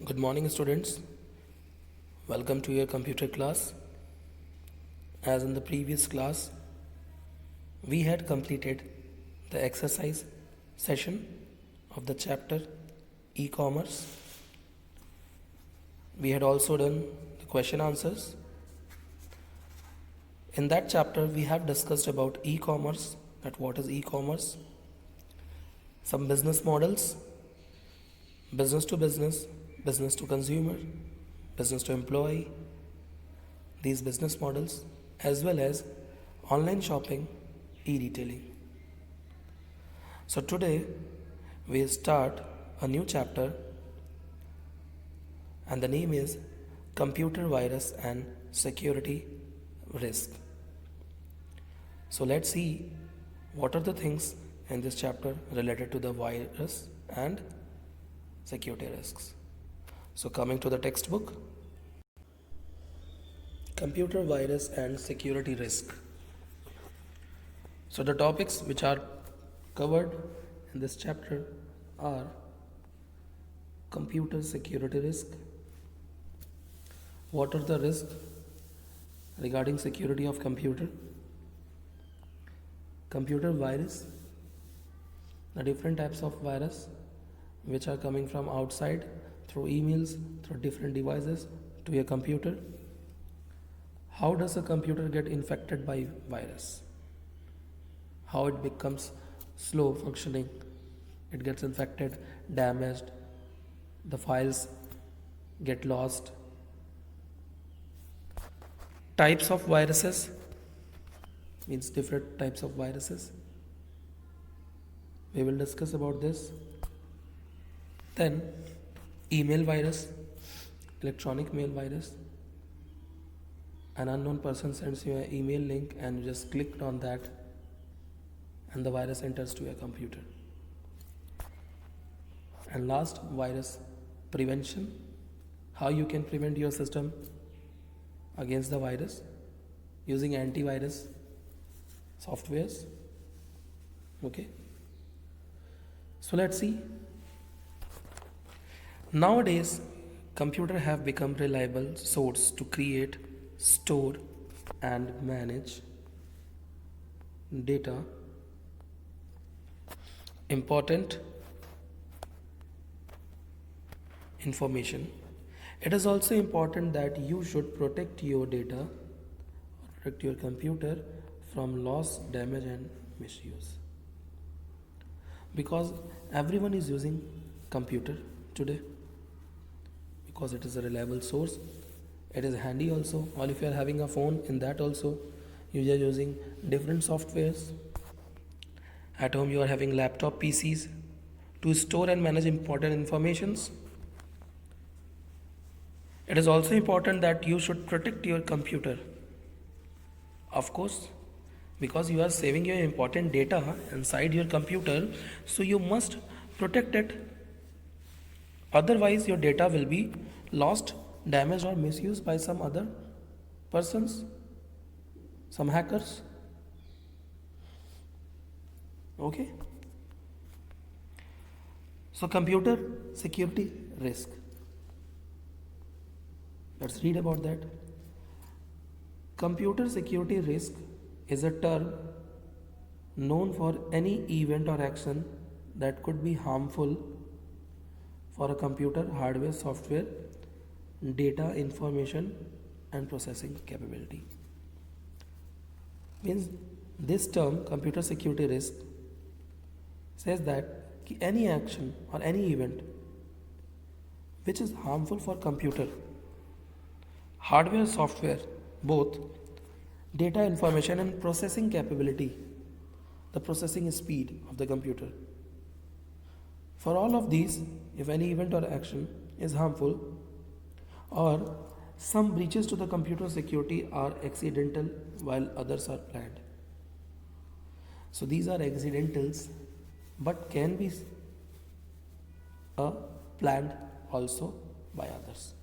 Good morning, students. Welcome to your computer class. As in the previous class, we had completed the exercise session of the chapter e-commerce. We had also done the question answers. In that chapter, we have discussed about e-commerce, that what is e-commerce, some business models, business to business, business to consumer, business to employee, these business models, as well as online shopping, e-retailing. So today we start a new chapter and the name is Computer Virus and Security Risk. So let's see what are the things in this chapter related to the virus and security risks. So coming to the textbook, computer virus and security risk. So the topics which are covered in this chapter are computer security risk, what are the risks regarding security of computer virus, the different types of virus which are coming from outside through emails, through different devices to your computer. How does a computer get infected by virus? How it becomes slow functioning, it gets infected, damaged, the files get lost. Types of viruses means different types of viruses. We will discuss about this. Then email virus, electronic mail virus. An unknown person sends you an email link and you just clicked on that and the virus enters to your computer. And last, virus prevention, how you can prevent your system against the virus using antivirus softwares. Okay, so let's see. Nowadays computer have become reliable source to create, store and manage data, important information. It is also important that you should protect your data, protect your computer from loss, damage and misuse, because everyone is using computer today, because it is a reliable source, it is handy also. Or if you are having a phone, in that also you are using different softwares. At home you are having laptop PCs to store and manage important informations. It is also important that you should protect your computer, of course, because you are saving your important data inside your computer, so you must protect it. Otherwise your data will be lost, damaged or misused by some other persons, some hackers. Okay, so computer security risk, let's read about that. Computer security risk is a term known for any event or action that could be harmful for a computer, hardware, software, data, information and processing capability. Means this term computer security risk says that any action or any event which is harmful for computer, hardware, software, both, data, information and processing capability, the processing speed of the computer. For all of these, if any event or action is harmful or some breaches to the computer security are accidental while others are planned. So these are accidentals but can be planned also by others.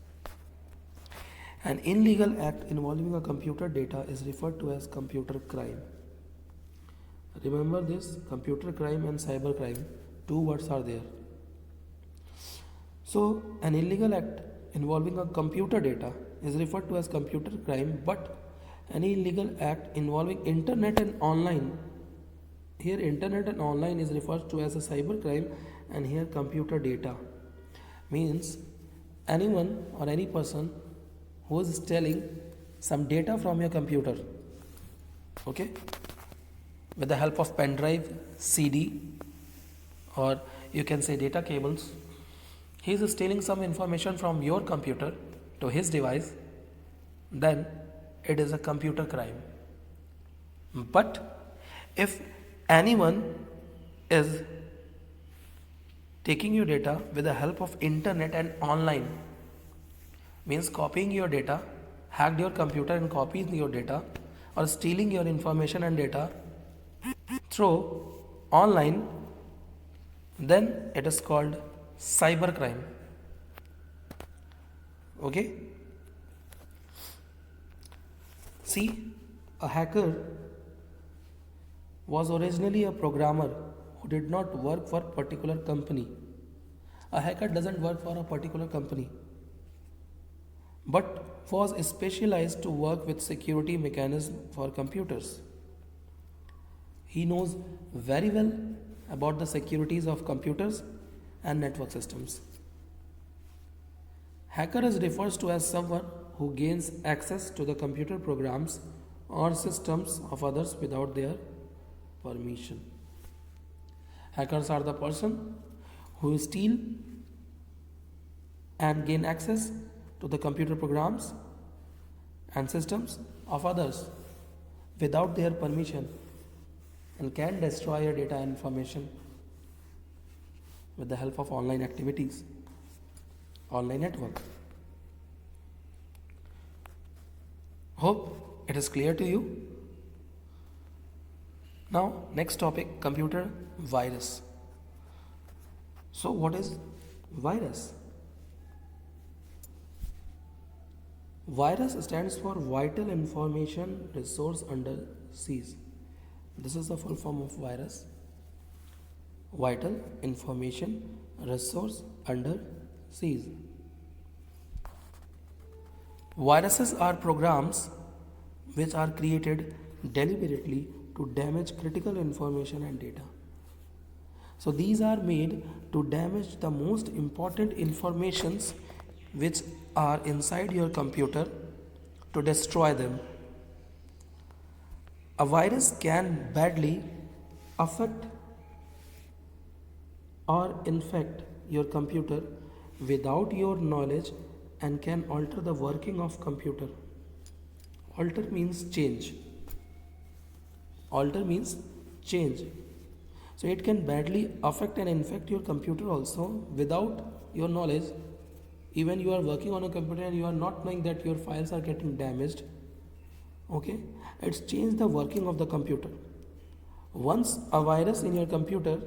An illegal act involving a computer data is referred to as computer crime. Remember this, computer crime and cyber crime, two words are there. So, an illegal act involving a computer data is referred to as computer crime, but any illegal act involving internet and online, here internet and online is referred to as a cyber crime, and here computer data means anyone or any person who is stealing some data from your computer, okay, with the help of pen drive, CD, or you can say data cables. He is stealing some information from your computer to his device, then it is a computer crime. But if anyone is taking your data with the help of internet and online, means copying your data, hacked your computer and copying your data, or stealing your information and data through online, then it is called cyber crime. Okay? See, a hacker was originally a programmer who did not work for a particular company. A hacker doesn't work for a particular company, but was specialized to work with security mechanisms for computers. He knows very well about the securities of computers and network systems. Hacker is referred to as someone who gains access to the computer programs or systems of others without their permission. Hackers are the person who steal and gain access to the computer programs and systems of others without their permission and can destroy your data and information with the help of online activities, online network. Hope it is clear to you. Now, next topic, computer virus. So, what is virus? Virus stands for Vital Information Resource Under Siege. This is the full form of virus. Vital Information Resource Under Siege. Viruses are programs which are created deliberately to damage critical information and data. So these are made to damage the most important informations which are inside your computer, to destroy them. A virus can badly affect or infect your computer without your knowledge and can alter the working of computer. Alter means change. Alter means change. So it can badly affect and infect your computer also without your knowledge. Even you are working on a computer and you are not knowing that your files are getting damaged. Okay, it's changed the working of the computer. Once a virus in your computer,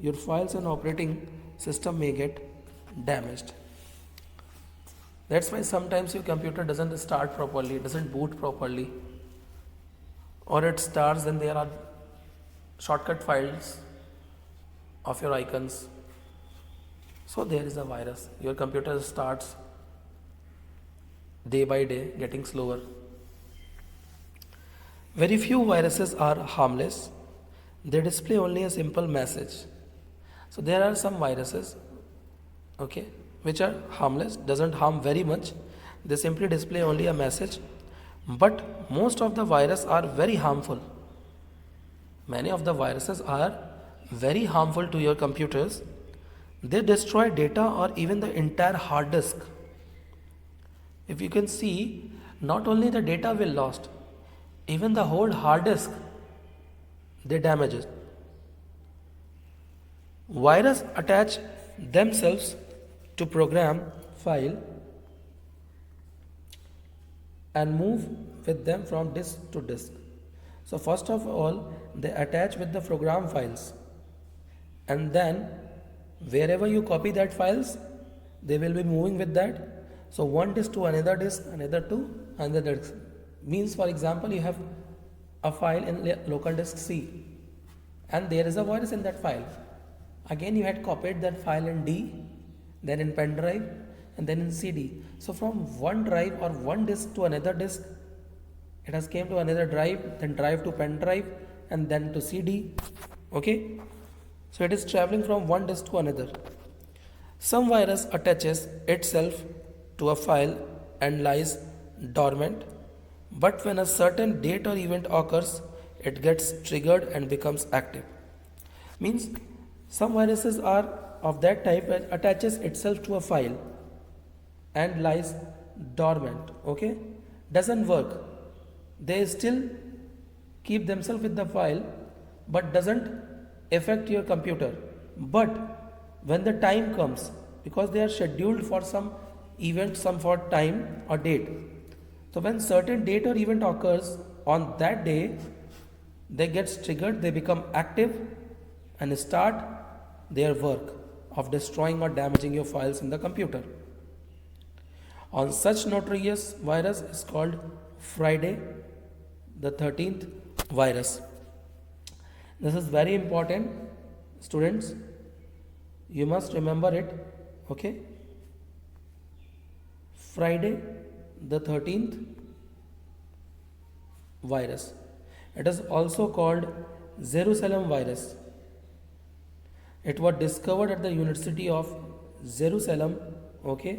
your files and operating system may get damaged. That's why sometimes your computer doesn't start properly, it doesn't boot properly, or it starts and there are shortcut files of your icons. So there is a virus. Your computer starts day by day getting slower. Very few viruses are harmless. They display only a simple message. So there are some viruses, okay, which are harmless, doesn't harm very much. They simply display only a message. But most of the viruses are very harmful. Many of the viruses are very harmful to your computers. They destroy data or even the entire hard disk. If you can see, not only the data will lost, even the whole hard disk they damage it. Virus attach themselves to program file and move with them from disk to disk. So first of all, they attach with the program files, and then wherever you copy that files, they will be moving with that. So one disk to another disk, another to another disk. Means, for example, you have a file in local disk C and there is a virus in that file. Again you had copied that file in D then in pen drive, and then in CD. So from one drive or one disk to another disk, it has came to another drive, then drive to pen drive, and then to CD. Okay, so it is traveling from one disk to another. Some virus attaches itself to a file and lies dormant, but when a certain date or event occurs, it gets triggered and becomes active. Means some viruses are of that type that attaches itself to a file and lies dormant. Okay, doesn't work. They still keep themselves with the file, but doesn't affect your computer. But when the time comes, because they are scheduled for some event, some for time or date, so when certain date or event occurs on that day, they get triggered, they become active and start their work of destroying or damaging your files in the computer. On such notorious virus is called Friday the 13th virus. This is very important, students. You must remember it. Okay, Friday the 13th virus. It is also called Jerusalem virus. It was discovered at the University of Jerusalem, okay,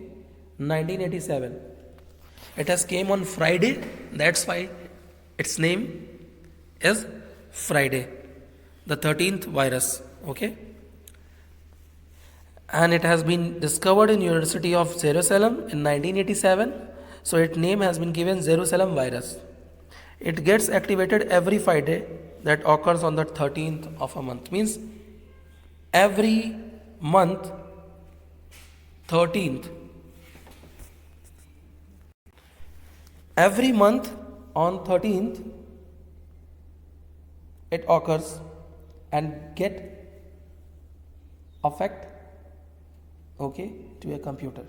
1987. It has came on Friday, that's why its name is Friday the 13th virus, okay. And it has been discovered in University of Jerusalem in 1987, so its name has been given Jerusalem virus. It gets activated every Friday that occurs on the 13th of a month. Means every month 13th, every month on 13th it occurs and get affect, okay, to your computer.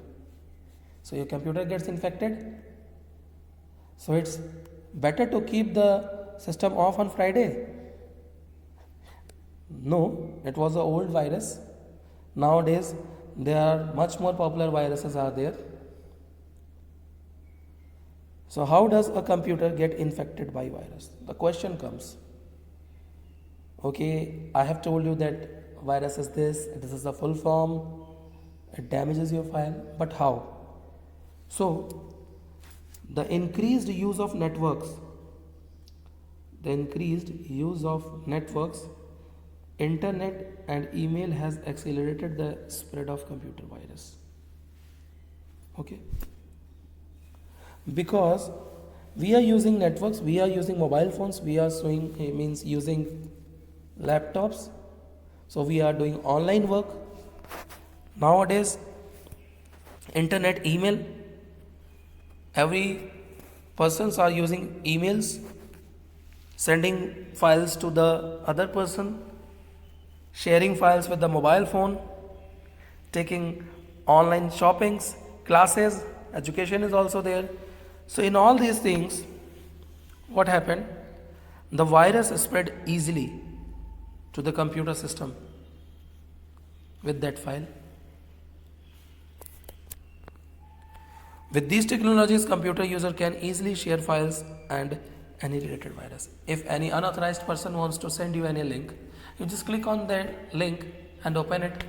So your computer gets infected, so it's better to keep the system off on Friday. No, it was an old virus. Nowadays there are much more popular viruses are there. So how does a computer get infected by virus? The question comes. Okay, I have told you that virus is this is the full form, it damages your file, but how? So the increased use of networks, internet and email has accelerated the spread of computer virus. Okay, because we are using networks, we are using mobile phones, we are using laptops, so we are doing online work nowadays. Internet, email, every persons are using emails, sending files to the other person, sharing files with the mobile phone, taking online shoppings, classes, education is also there. So in all these things, what happened? The virus spread easily to the computer system with that file. With these technologies, computer user can easily share files and any related virus. If any unauthorized person wants to send you any link, you just click on that link and open it,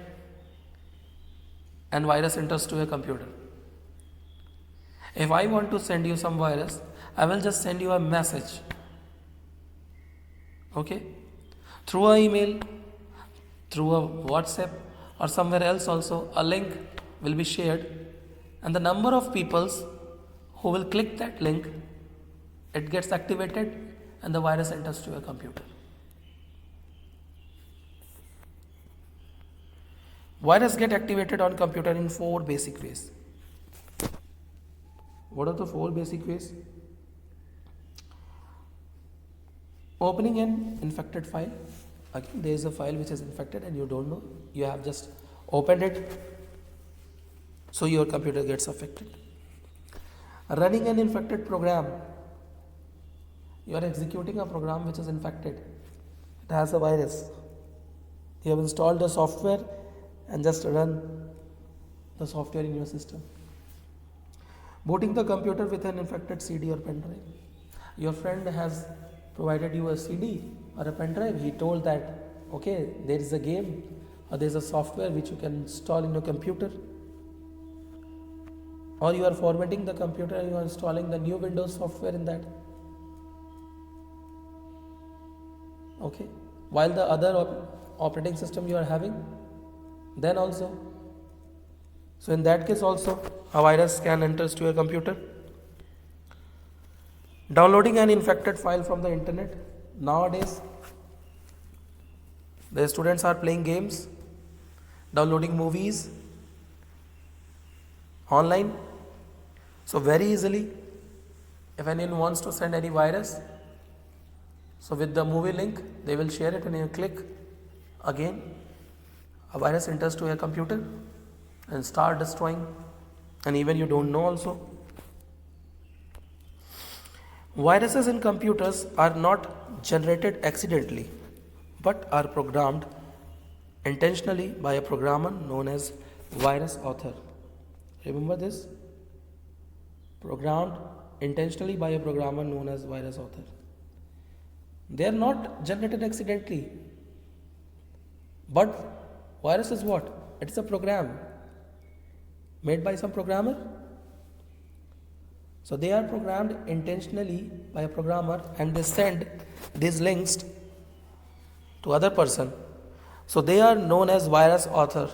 and virus enters to your computer. If I want to send you some virus, I will just send you a message, okay, through an email, through a WhatsApp or somewhere else also. A link will be shared, and the number of peoples who will click that link, it gets activated and the virus enters to your computer. Virus get activated on computer in 4 basic ways. What are the 4 basic ways? Opening an infected file. Again, there is a file which is infected and you don't know. You have just opened it, so your computer gets affected. Running an infected program. You are executing a program which is infected. It has a virus. You have installed the software and just run the software in your system. Booting the computer with an infected CD or pen drive. Your friend has provided you a CD or a pen drive. He told that, okay, there is a game or there is a software which you can install in your computer. Or you are formatting the computer and you are installing the new Windows software in that. Okay, while the other operating system you are having, then also. So in that case also, a virus can enter to your computer. Downloading an infected file from the internet. Nowadays, the students are playing games, downloading movies online. So very easily, if anyone wants to send any virus, so with the movie link, they will share it and you click again, a virus enters to your computer and start destroying, and even you don't know also. Viruses in computers are not generated accidentally, but are programmed intentionally by a programmer known as virus author. Remember this? Programmed intentionally by a programmer known as virus author. They are not generated accidentally. But virus is what? It is a program made by some programmer. So they are programmed intentionally by a programmer and they send these links to other person. So they are known as virus author.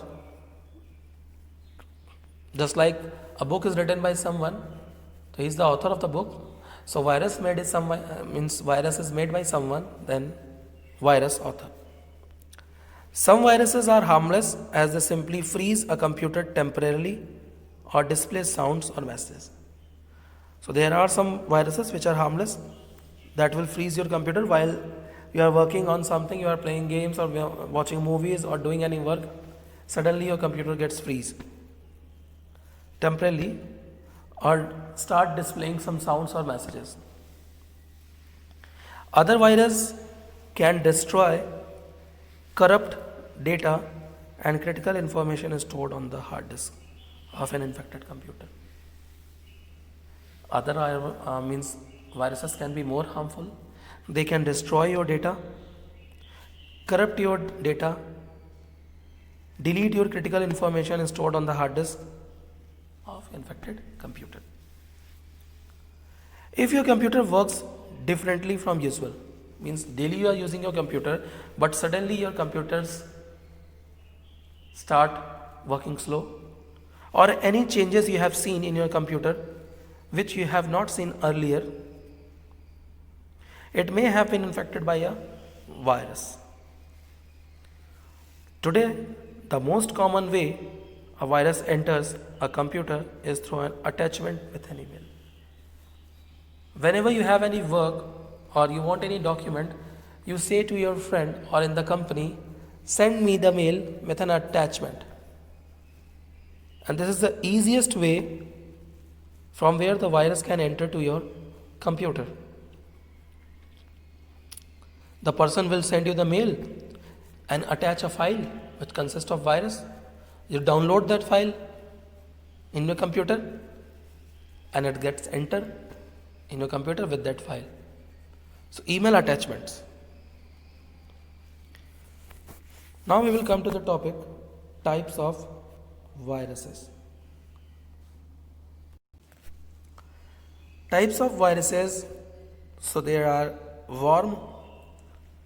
Just like a book is written by someone, so he is the author of the book. So virus is made by someone, then virus author. Some viruses are harmless as they simply freeze a computer temporarily or display sounds or messages. So there are some viruses which are harmless that will freeze your computer while you are working on something, you are playing games or watching movies or doing any work. Suddenly your computer gets freeze temporarily or start displaying some sounds or messages. Other viruses can destroy, corrupt data and critical information is stored on the hard disk of an infected computer. Other viruses can be more harmful. They can destroy your data, corrupt your data, delete your critical information stored on the hard disk of infected computer. If your computer works differently from usual, means daily you are using your computer, but suddenly your computers start working slow, or any changes you have seen in your computer which you have not seen earlier, it may have been infected by a virus. Today, the most common way a virus enters a computer is through an attachment with an email. Whenever you have any work or you want any document, you say to your friend or in the company, send me the mail with an attachment. And this is the easiest way from where the virus can enter to your computer. The person will send you the mail and attach a file which consists of virus. You download that file in your computer and it gets entered in your computer with that file. So email attachments. Now we will come to the topic types of viruses. Types of viruses, so there are worm,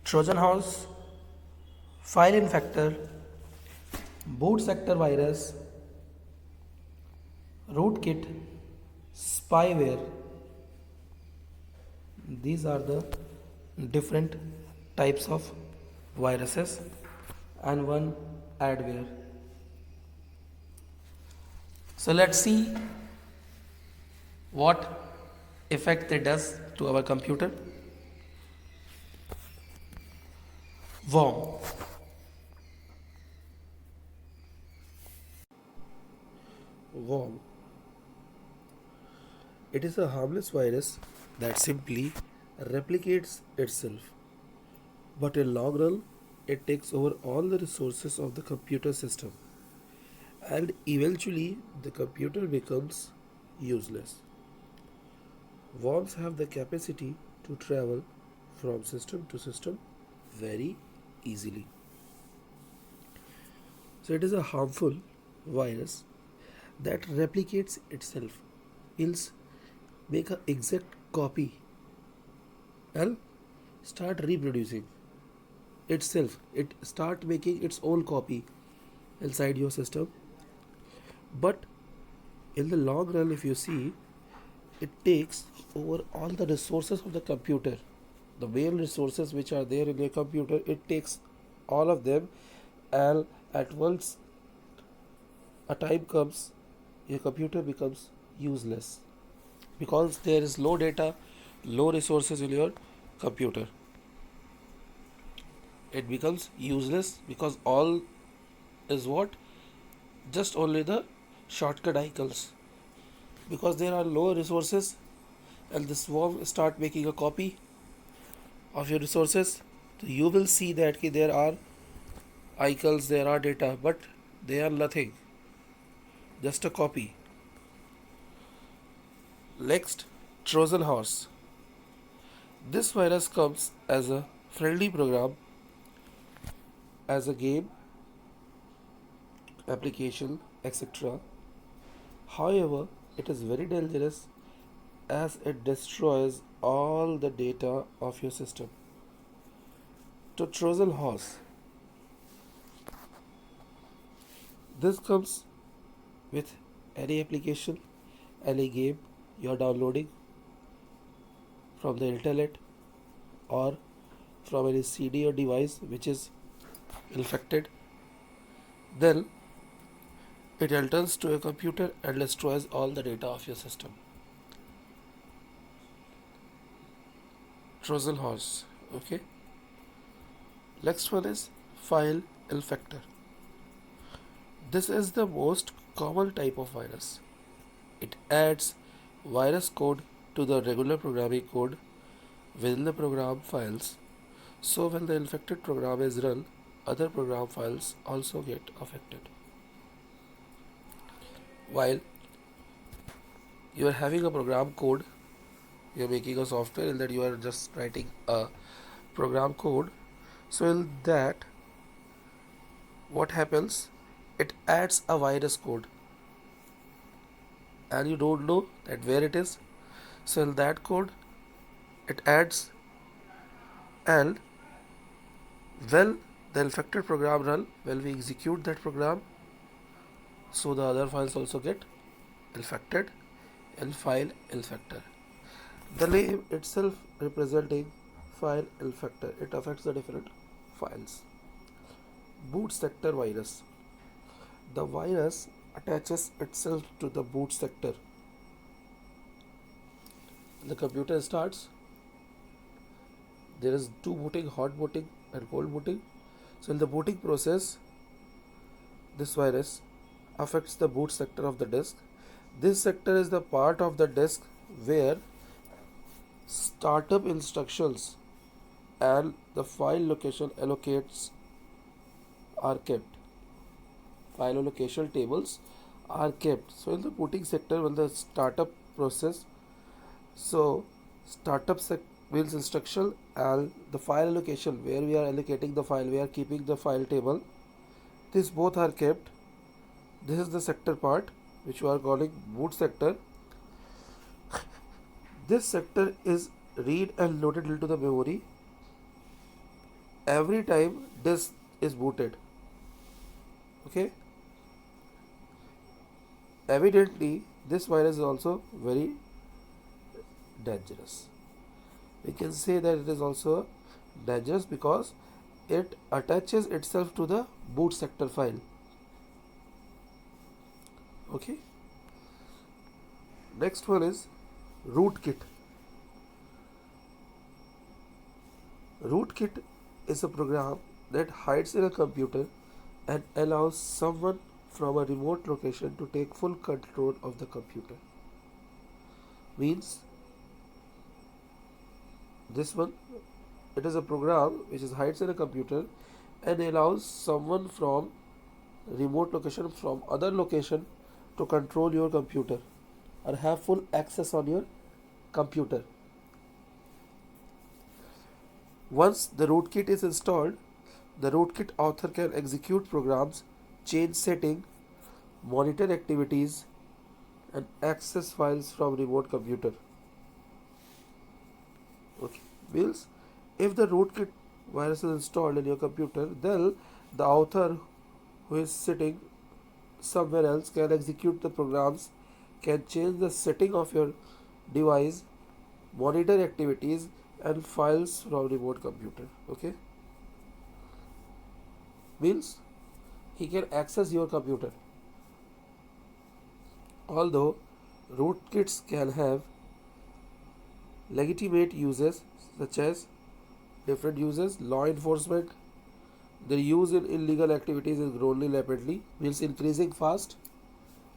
Trojan horse, file infector, boot sector virus, rootkit, spyware. These are the different types of viruses, and one adware. So let's see what effect it does to our computer. Worm. Worm. It is a harmless virus that simply replicates itself, but in long run, it takes over all the resources of the computer system and eventually the computer becomes useless. Worms have the capacity to travel from system to system very easily. So it is a harmful virus that replicates itself. It'll make an exact copy and start reproducing itself. It start making its own copy inside your system. But in the long run, if you see, it takes over all the resources of the computer. The main resources which are there in your computer, it takes all of them, and at once a time comes, your computer becomes useless because there is low data, low resources in your computer. It becomes useless because all is what? Just only the shortcut icons. Because there are low resources and the swarm start making a copy of your resources, so you will see that there are icons, there are data, but they are nothing, just a copy. Next, Trojan horse. This virus comes as a friendly program, as a game, application, etc. However, it is very dangerous as it destroys all the data of your system. To Trojan horse, this comes with any application, any game you are downloading from the internet or from any CD or device which is infected. Then it enters to a computer and destroys all the data of your system. Trojan horse. Okay. Next one is file infector. This is the most common type of virus. It adds virus code to the regular programming code within the program files. So when the infected program is run, other program files also get affected. While you are having a program code, you are making a software in that you are just writing a program code. So in that, what happens? It adds a virus code and you don't know that where it is. So in that code, it adds, and when the infected program run, when we execute that program, so the other files also get infected in file infector. The name itself representing file infector, it affects the different files. Boot sector virus. The virus attaches itself to the boot sector. The computer starts, there is two booting, hot booting and cold booting. So in the booting process, this virus affects the boot sector of the disk. This sector is the part of the disk where startup instructions and the file location allocates are kept. File allocation tables are kept. So in the booting sector, when the startup process, so startup means instruction and the file allocation where we are allocating the file, we are keeping the file table. These both are kept. This is the sector part which we are calling boot sector. This sector is read and loaded into the memory every time disk is booted. Okay. Evidently, this virus is also very dangerous. We can say that it is also dangerous because it attaches itself to the boot sector file. Okay. Next one is rootkit. Rootkit is a program that hides in a computer and allows someone from a remote location to take full control of the computer. Means this one, it is a program which is hides in a computer and allows someone from remote location from other location to control your computer or have full access on your computer. Once the rootkit is installed, the rootkit author can execute programs, change setting, monitor activities, and access files from remote computer. Okay, means if the rootkit virus is installed in your computer, then the author who is sitting somewhere else can execute the programs, can change the setting of your device, monitor activities and files from remote computer. Okay, means he can access your computer. Although rootkits can have legitimate uses such as different uses, law enforcement, their use in illegal activities is growing rapidly, means increasing fast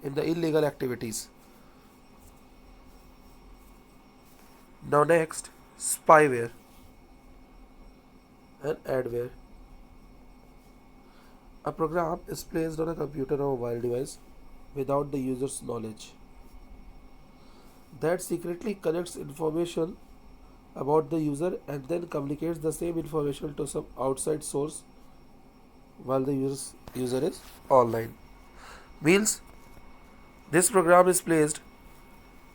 in the illegal activities. Now next, spyware and adware. A program is placed on a computer or mobile device without the user's knowledge that secretly collects information about the user and then communicates the same information to some outside source while the user is online. Means this program is placed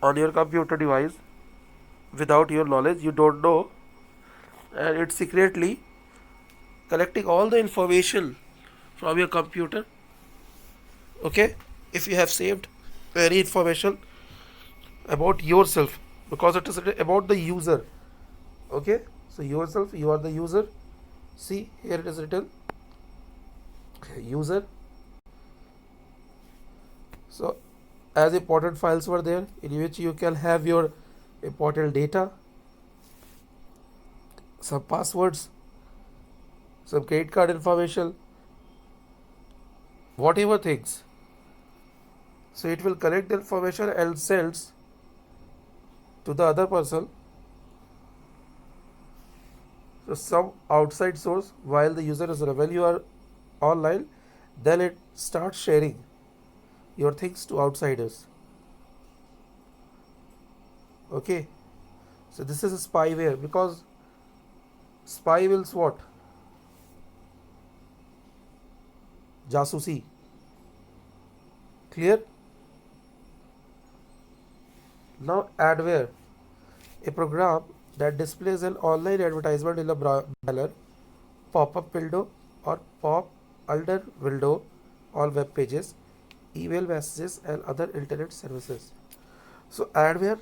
on your computer device without your knowledge, you don't know, and it's secretly collecting all the information from your computer. Okay, if you have saved any information about yourself, because it is about the user. Okay, so yourself, you are the user. See, here it is written user. So as important files were there in which you can have your important data, some passwords, some credit card information, whatever things. So it will collect the information and sends to the other person, so some outside source while the user is when you are online, then it starts sharing your things to outsiders. Okay, so this is a spyware, because spy wills what? Jasusi. Clear? Now adware, a program that displays an online advertisement in a banner, pop-up window or pop under window on web pages, email messages and other internet services. So adware,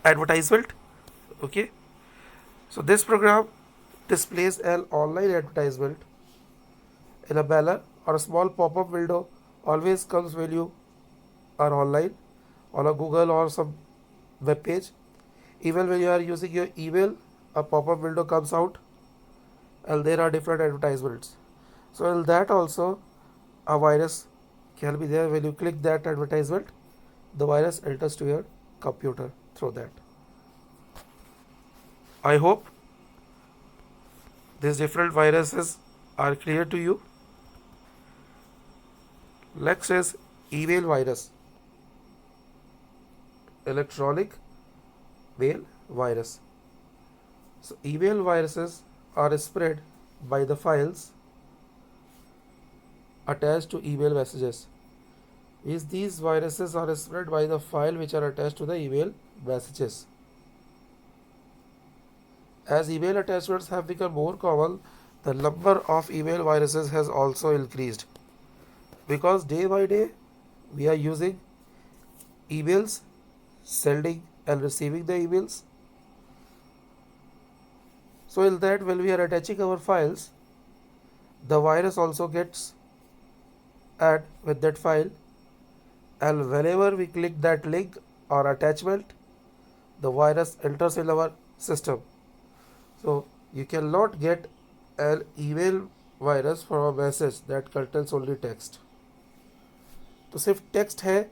advertisement. Okay, so this program displays an online advertisement in a banner or a small pop-up window, always comes when you are online on a Google or some web page. Even when you are using your email, a pop-up window comes out and there are different advertisements. So in that also a virus can be there. When you click that advertisement, the virus enters to your computer through that. I hope these different viruses are clear to you. Next is email virus, electronic mail virus. So email viruses are spread by the files attached to email messages. These viruses are spread by the file which are attached to the email messages. As email attachments have become more common, the number of email viruses has also increased, because day by day we are using emails, sending and receiving the emails. So in that, when we are attaching our files, the virus also gets add with that file, and whenever we click that link or attachment, the virus enters in our system. So you cannot get an email virus from a message that contains only text. तो सिर्फ text है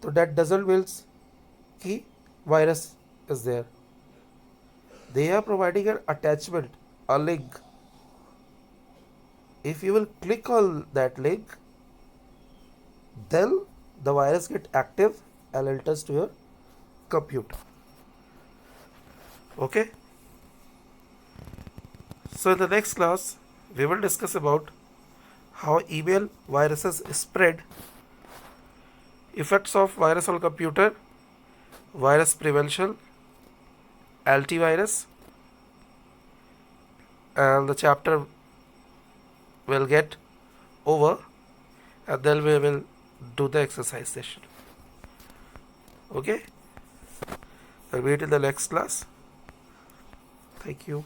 तो that doesn't mean कि virus is there. They are providing an attachment, a link If you will click on that link, then the virus get active and enters to your computer. Okay. So in the next class, we will discuss about how email viruses spread, effects of virus on computer, virus prevention, antivirus, and the chapter will get over, and then we will do the exercise session. Okay, I'll meet in the next class. Thank you.